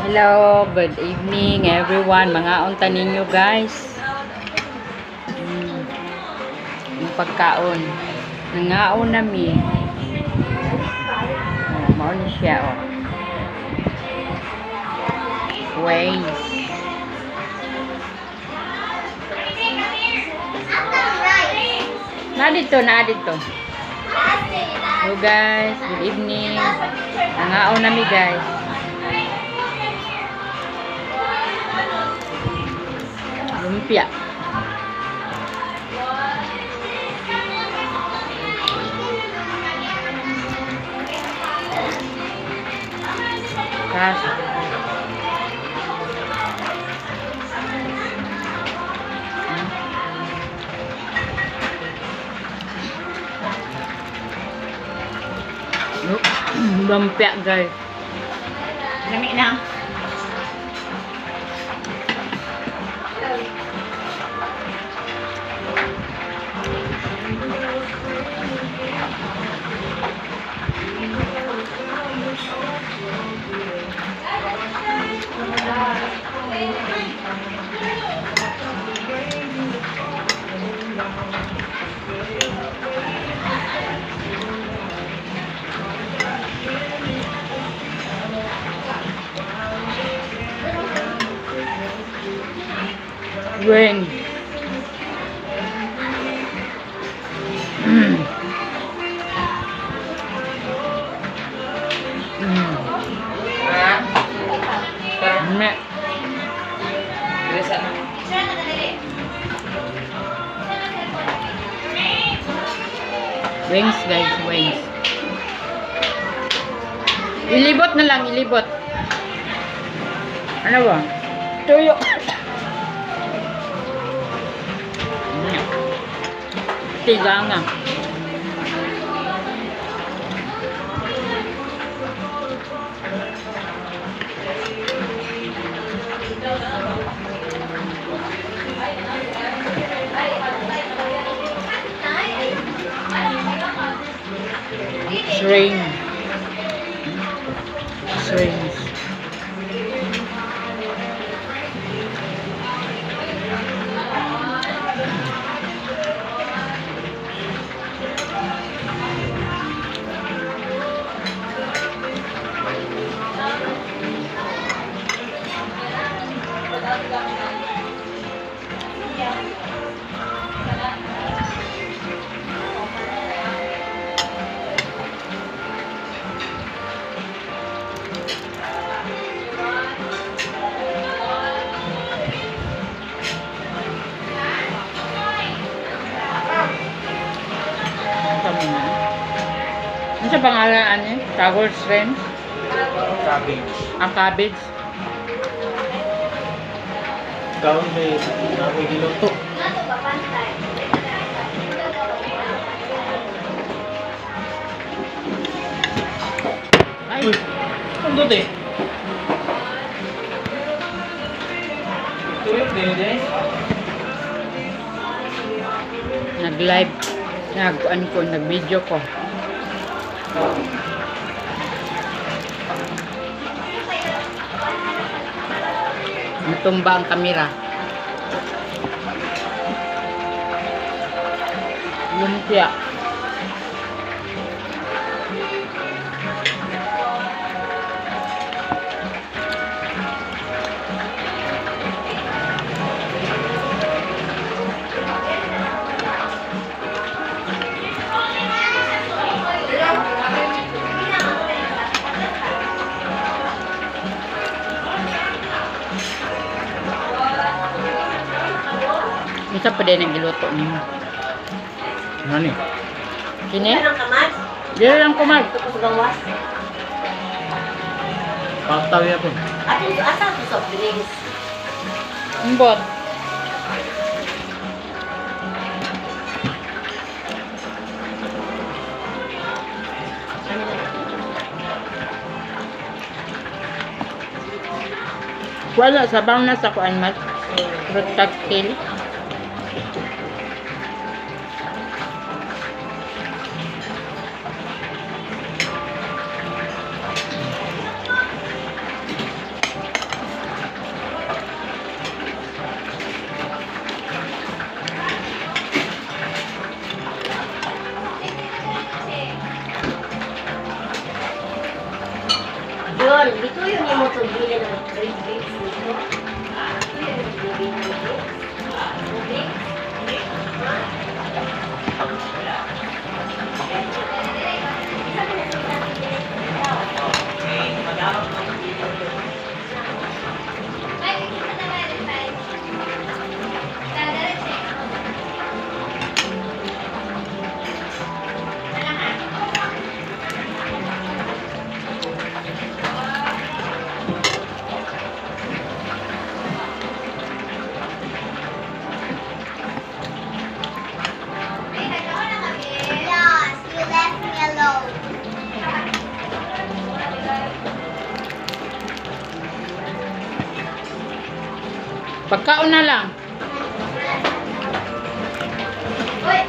Hello, good evening everyone. Mga unta ninyo guys. Yung pagkaon. Nangaon nami. Oh, mao ni siya oh. Ways. Na dito. Hello guys, good evening. Nangaon nami guys. Lumpia. Kas. Lumpia guys. Lami na. Weng. Mek. Wings guys, wings. Ilibot na lang, ilibot. Ano ba? Tuyo. Tiganga. String. Strings. Ano sa pangalan niya? Sour shrimp? Cabbage. Ang cabbage? Gawin may namoy niluto. Ay! Uy! Ang doon eh. Tuyok din eh. Nag-live. Nag-video ko. Natumba ang kamera. Lumpia. Isa pa din ang giluto niyo. Ano eh? Kini? Anong kamad? Dili lang kumag. Ito po sa gawas. Pataw yan po. Asa ito sa drinks? Imbot. Wala, sabang na sa kuan mat. Fruit cocktail. Kuan, dito yun yung motor bilhin ng grade grades dito. Dito yun yung bilhin ng grades. Tubig. Yes, you left me alone. Pagkaon na lang. Wait,